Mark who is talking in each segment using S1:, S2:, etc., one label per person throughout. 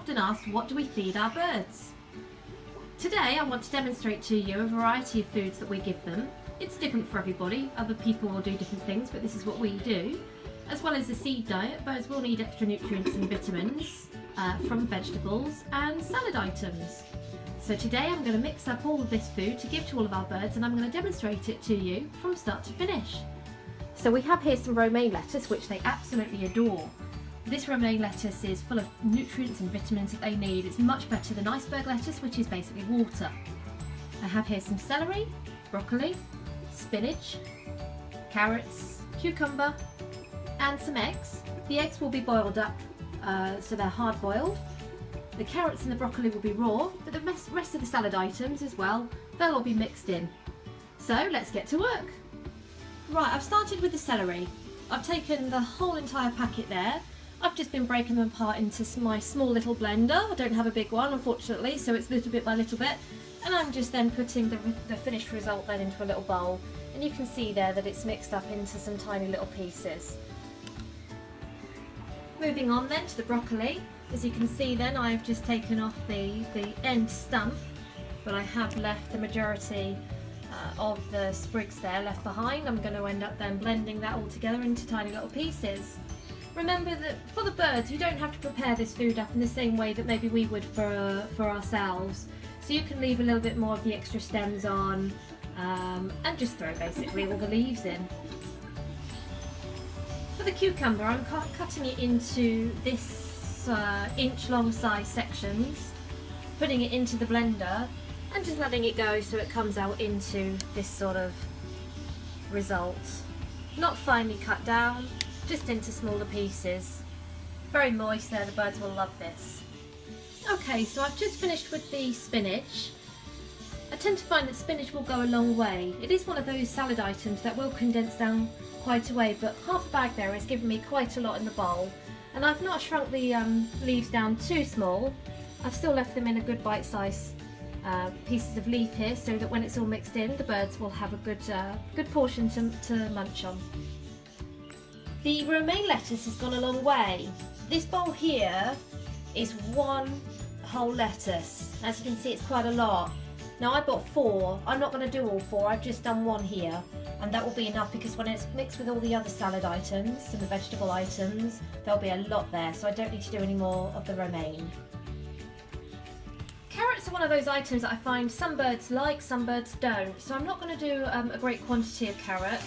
S1: often asked, what do we feed our birds? Today I want to demonstrate to you a variety of foods that we give them. It's different for everybody, other people will do different things, but this is what we do. As well as the seed diet, birds will need extra nutrients and vitamins from vegetables and salad items. So today I'm going to mix up all of this food to give to all of our birds, and I'm going to demonstrate it to you from start to finish. So we have here some romaine lettuce, which they absolutely adore. This romaine lettuce is full of nutrients and vitamins that they need. It's much better than iceberg lettuce, which is basically water. I have here some celery, broccoli, spinach, carrots, cucumber and some eggs. The eggs will be boiled up, so they're hard boiled. The carrots and the broccoli will be raw, but the rest of the salad items as well, they'll all be mixed in. So let's get to work. Right, I've started with the celery. I've taken the whole entire packet there. I've just been breaking them apart into my small little blender. I don't have a big one, unfortunately, so it's little bit by little bit. And I'm just then putting the finished result then into a little bowl. And you can see there that it's mixed up into some tiny little pieces. Moving on then to the broccoli. As you can see then, I've just taken off the end stump, but I have left the majority of the sprigs there left behind. I'm going to end up then blending that all together into tiny little pieces. Remember that for the birds, you don't have to prepare this food up in the same way that maybe we would for ourselves. So you can leave a little bit more of the extra stems on and just throw basically all the leaves in. For the cucumber, I'm cutting it into this inch long size sections, putting it into the blender and just letting it go so it comes out into this sort of result. Not finely cut down, just into smaller pieces. Very moist there, the birds will love this. Okay, so I've just finished with the spinach. I tend to find that spinach will go a long way. It is one of those salad items that will condense down quite a way, but half a bag there has given me quite a lot in the bowl. And I've not shrunk the leaves down too small. I've still left them in a good bite-sized pieces of leaf here, so that when it's all mixed in, the birds will have a good portion to munch on. The romaine lettuce has gone a long way. This bowl here is one whole lettuce. As you can see, it's quite a lot. Now I bought 4. I'm not going to do all 4, I've just done 1 here. And that will be enough because when it's mixed with all the other salad items and the vegetable items, there'll be a lot there, so I don't need to do any more of the romaine. Carrots are one of those items that I find some birds like, some birds don't. So I'm not going to do a great quantity of carrot.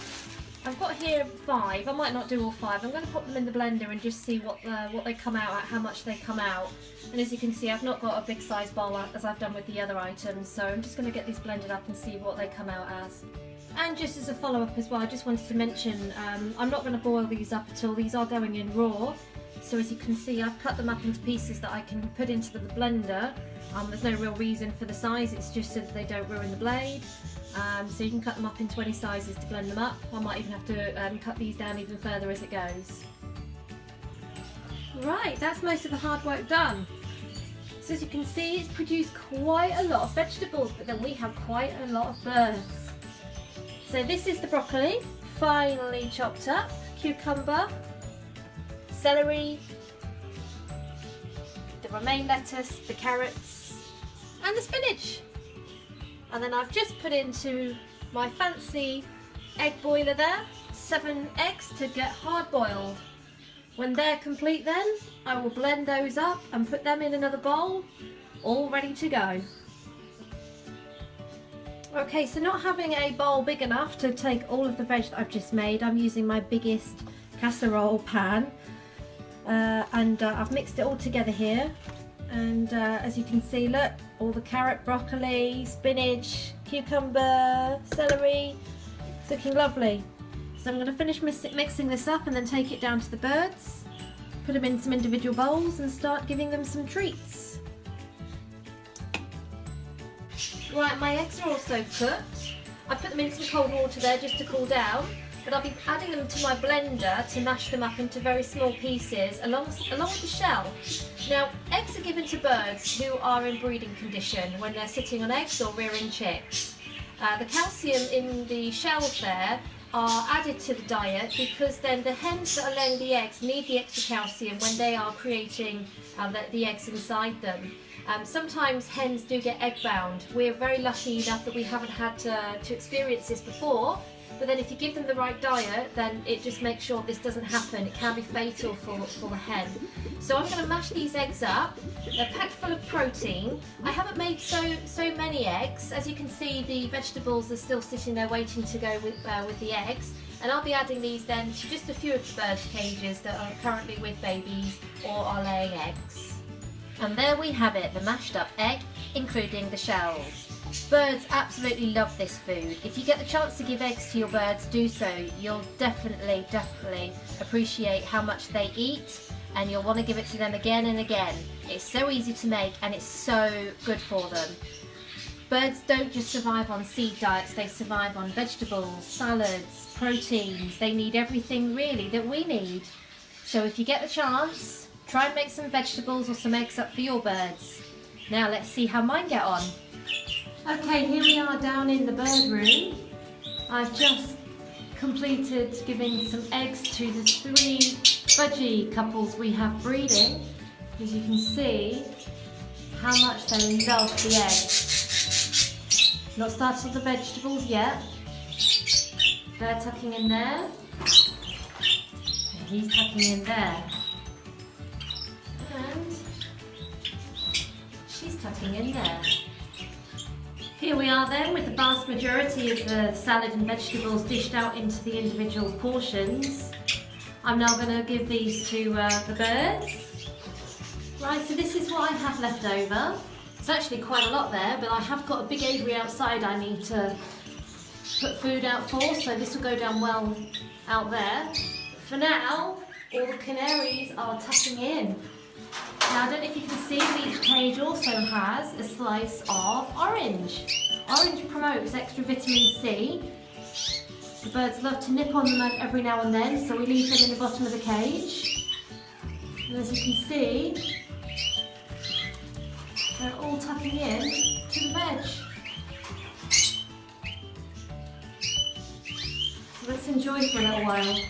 S1: I've got here 5. I might not do all 5. I'm going to pop them in the blender and just see what they come out at, how much they come out. And as you can see, I've not got a big size bowl as I've done with the other items, so I'm just going to get these blended up and see what they come out as. And just as a follow-up as well, I just wanted to mention I'm not going to boil these up at all. These are going in raw. So as you can see, I've cut them up into pieces that I can put into the blender. There's no real reason for the size, it's just so that they don't ruin the blade. So you can cut them up into any sizes to blend them up. I might even have to cut these down even further as it goes. Right, that's most of the hard work done. So as you can see, it's produced quite a lot of vegetables, but then we have quite a lot of birds. So this is the broccoli, finely chopped up, cucumber, celery, the romaine lettuce, the carrots and the spinach. And then I've just put into my fancy egg boiler there 7 eggs to get hard boiled. When they're complete then, I will blend those up and put them in another bowl, all ready to go. Okay, so not having a bowl big enough to take all of the veg that I've just made, I'm using my biggest casserole pan. I've mixed it all together here. And as you can see, look, all the carrot, broccoli, spinach, cucumber, celery, it's looking lovely. So I'm going to finish mixing this up and then take it down to the birds, put them in some individual bowls and start giving them some treats. Right, my eggs are also cooked. I put them in some cold water there just to cool down, but I'll be adding them to my blender to mash them up into very small pieces along with the shell. Now, eggs are given to birds who are in breeding condition when they're sitting on eggs or rearing chicks. The calcium in the shells there are added to the diet because then the hens that are laying the eggs need the extra calcium when they are creating the eggs inside them. Sometimes hens do get egg bound. We're very lucky enough that we haven't had to experience this before, but then if you give them the right diet, then it just makes sure this doesn't happen. It can be fatal for the hen. So I'm going to mash these eggs up. They're packed full of protein. I haven't made so many eggs. As you can see, the vegetables are still sitting there waiting to go with the eggs. And I'll be adding these then to just a few of the birds' cages that are currently with babies or are laying eggs. And there we have it, the mashed up egg, including the shells. Birds absolutely love this food. If you get the chance to give eggs to your birds, do so. You'll definitely appreciate how much they eat, and you'll want to give it to them again and again. It's so easy to make and it's so good for them. Birds don't just survive on seed diets, they survive on vegetables, salads, proteins. They need everything really that we need. So if you get the chance, try and make some vegetables or some eggs up for your birds. Now let's see how mine get on. Okay, here we are down in the bird room. I've just completed giving some eggs to the 3 budgie couples we have breeding. As you can see how much they love the eggs. Not started on the vegetables yet. They're tucking in there. And he's tucking in there. And she's tucking in there. Here we are then with the vast majority of the salad and vegetables dished out into the individual portions. I'm now going to give these to the birds. Right, so this is what I have left over. It's actually quite a lot there, but I have got a big aviary outside I need to put food out for, so this will go down well out there. For now, all the canaries are tucking in. Now, I don't know if you can see, but each cage also has a slice of orange. Orange promotes extra vitamin C. The birds love to nip on them every now and then, so we leave them in the bottom of the cage. And as you can see, they're all tucking in to the veg. So let's enjoy for a little while.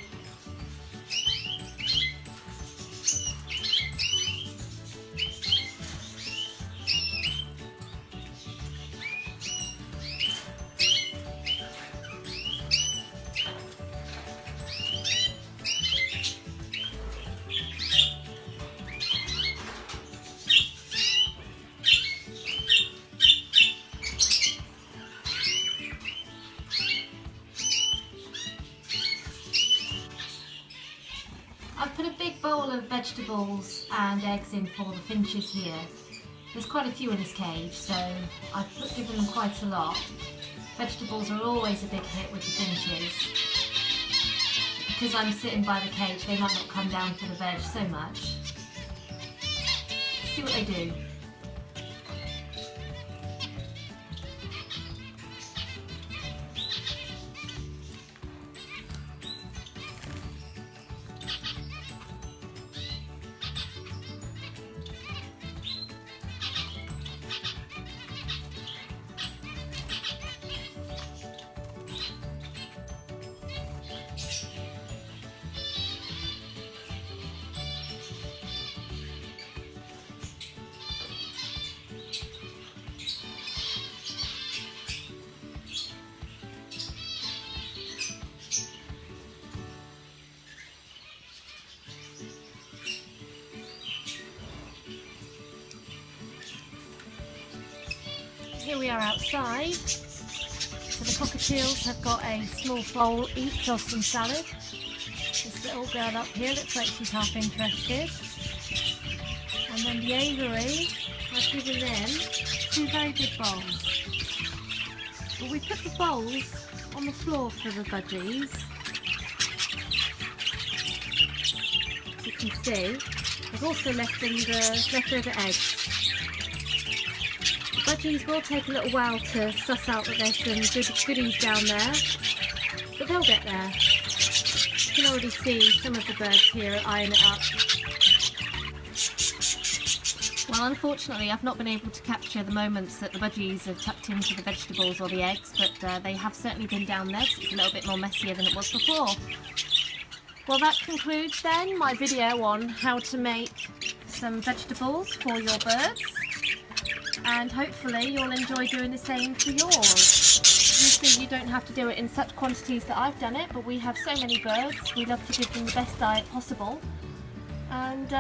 S1: I've put a big bowl of vegetables and eggs in for the finches here. There's quite a few in this cage, so I've given them quite a lot. Vegetables are always a big hit with the finches. Because I'm sitting by the cage, they might not come down for the veg so much. Let's see what they do. Here we are outside. So the cockatiels have got a small bowl each of some salad. This little girl up here looks like she's half interested. And then the aviary, I've given them 2 very big bowls. But we put the bowls on the floor for the budgies. As you can see, I've also left them the leftover eggs. Budgies will take a little while to suss out that there's some goodies down there, but they'll get there. You can already see some of the birds here eyeing it up. Well, unfortunately, I've not been able to capture the moments that the budgies are tucked into the vegetables or the eggs, but they have certainly been down there, so it's a little bit more messier than it was before. Well, that concludes then my video on how to make some vegetables for your birds, and hopefully you'll enjoy doing the same for yours. Obviously you don't have to do it in such quantities that I've done it, but we have so many birds, we love to give them the best diet possible, and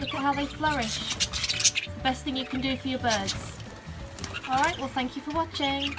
S1: look at how they flourish. It's the best thing you can do for your birds. Alright, well thank you for watching.